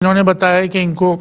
انہوں نے بتایا کہ ان کو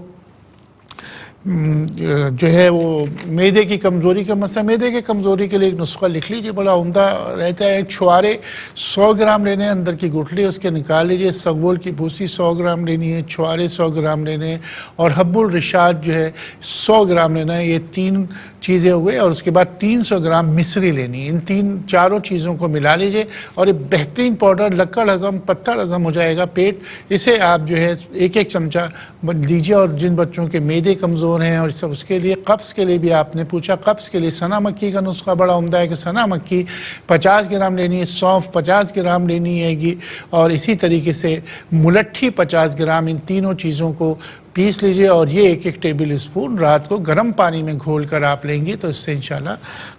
جو ہے وہ معدے کی کمزوری کا مسئلہ، معدے کی کمزوری کے لیے ایک نسخہ لکھ لیجئے، بڑا عمدہ رہتا ہے۔ چھوارے 100 گرام لینے ہیں، اندر کی گٹھلی اس کے نکال لیجئے، سگول کی بھوسی 100 گرام لینی ہے، چھوارے 100 گرام لینے ہیں، اور حب الرشاد جو ہے 100 گرام لینا ہے۔ یہ 3 چیزیں ہوئے، اور اس کے بعد 300 گرام مصری لینی ہے۔ ان چاروں چیزوں کو ملا لیجئے، اور یہ بہترین پاؤڈر لکڑ ہضم، پتھر ہضم ہو جائے گا پیٹ۔ اسے آپ جو ہے ایک چمچہ لیجئے، اور جن بچوں کے معدے کمزور ہیں اور اس کے لیے قبض کے لیے بھی آپ نے پوچھا، قبض کے لیے سنا مکی کا نسخہ بڑا عمدہ ہے کہ سنا مکی 50 گرام لینی ہے، سونف 50 گرام لینی ہے گی، اور اسی طریقے سے ملٹھی 50 گرام۔ ان تینوں چیزوں کو پیس لیجئے، اور یہ ایک ٹیبل اسپون رات کو گرم پانی میں گھول کر آپ لیں گے تو اس سے انشاءاللہ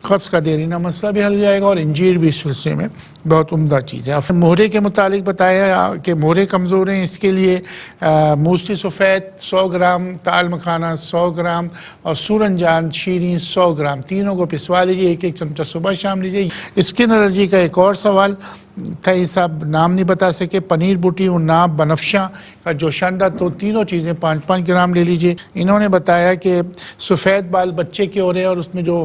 قبض کا دیرینہ مسئلہ بھی حل ہو جائے گا، اور انجیر بھی اس سلسلے میں بہت عمدہ چیز ہے۔ مہرے کے متعلق بتایا کہ مہرے کمزور ہیں، اس کے لیے موسلی سفید 100 گرام، تال مکھانا 100 گرام، اور سورنجان شیریں 100 گرام، تینوں کو پسوا لیجئے، ایک چمچہ صبح شام لیجئے۔ اسکن الرجی کا ایک اور سوال تھا، یہ صاحب نام نہیں بتا سکے، پنیر بوٹی اور ناب بنفشاں کا جوشندہ، تو تینوں چیزیں 5-5 گرام لے لیجئے۔ انہوں نے بتایا کہ سفید بال بچے کے ہو رہے ہیں، اور اس میں جو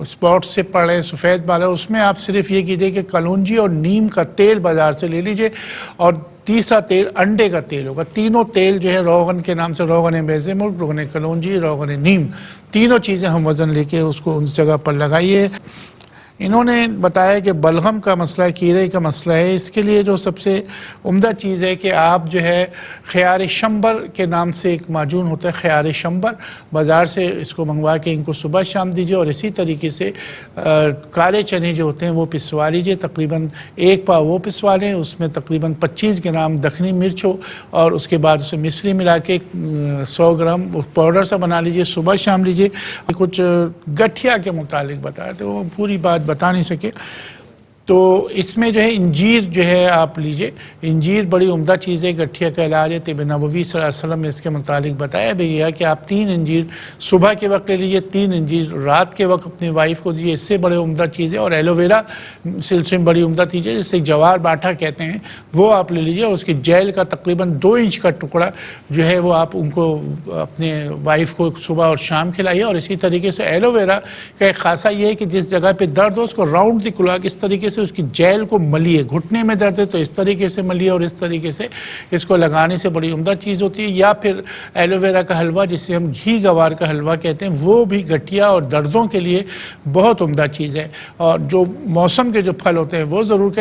اسپاٹس سے پڑ رہے ہیں سفید بال ہے، اس میں آپ صرف یہ کیجئے کہ کلونجی اور نیم کا تیل بازار سے لے لیجئے، اور تیسرا تیل انڈے کا تیل ہوگا۔ تینوں تیل جو ہے روغن کے نام سے، روغن بیض مرغ، روغن کلونجی، روغن نیم، تینوں چیزیں ہم وزن لے کے اس کو اس جگہ پر لگائیے۔ انہوں نے بتایا کہ بلغم کا مسئلہ ہے، کیڑے کا مسئلہ ہے، اس کے لیے جو سب سے عمدہ چیز ہے کہ آپ جو ہے خیار شمبر کے نام سے ایک معجون ہوتا ہے، خیار شمبر، بازار سے اس کو منگوا کے ان کو صبح شام دیجئے، اور اسی طریقے سے کالے چنے جو ہوتے ہیں وہ پسوا لیجئے، تقریباً 1 پاؤ وہ پسوا لیں، اس میں تقریباً 25 گرام دکنی مرچ ہو، اور اس کے بعد اسے مصری ملا کے 100 گرام پاؤڈر سا بنا لیجئے، صبح شام لیجئے۔ کچھ گٹھیا کے متعلق بتایا تھے، وہ پوری بات بتا نہیں سکے، تو اس میں جو ہے انجیر جو ہے آپ لیجئے، انجیر بڑی عمدہ چیز ہے، گٹھیا کا علاج ہے۔ طب نبوی صلی اللہ علیہ وسلم نے اس کے متعلق بتایا بھی یہ کہ آپ 3 انجیر صبح کے وقت لے لیجئے، 3 انجیر رات کے وقت اپنی وائف کو دیجئے، اس سے بڑے عمدہ چیز ہے۔ اور ایلوویرا سلسلے میں بڑی عمدہ چیز ہے، جسے جوار باٹھا کہتے ہیں، وہ آپ لے لیجئے، اور اس کی جیل کا تقریباً 2 انچ کا ٹکڑا جو ہے وہ آپ ان کو اپنے وائف کو صبح اور شام کھلائیے۔ اور اسی طریقے سے ایلوویرا کا ایک خاصہ یہ ہے کہ جس جگہ پہ درد ہو اس کو راؤنڈ دی کلاک اس طریقے سے اس کی جیل کو ملیے، گھٹنے میں درد ہے تو اس طریقے سے ملیے، اور اس طریقے سے اس کو لگانے سے بڑی عمدہ چیز ہوتی ہے۔ یا پھر ایلوویرا کا حلوہ جسے ہم گھی گوار کا حلوہ کہتے ہیں، وہ بھی گٹھیا اور دردوں کے لیے بہت عمدہ چیز ہے۔ اور جو موسم کے جو پھل ہوتے ہیں وہ ضرور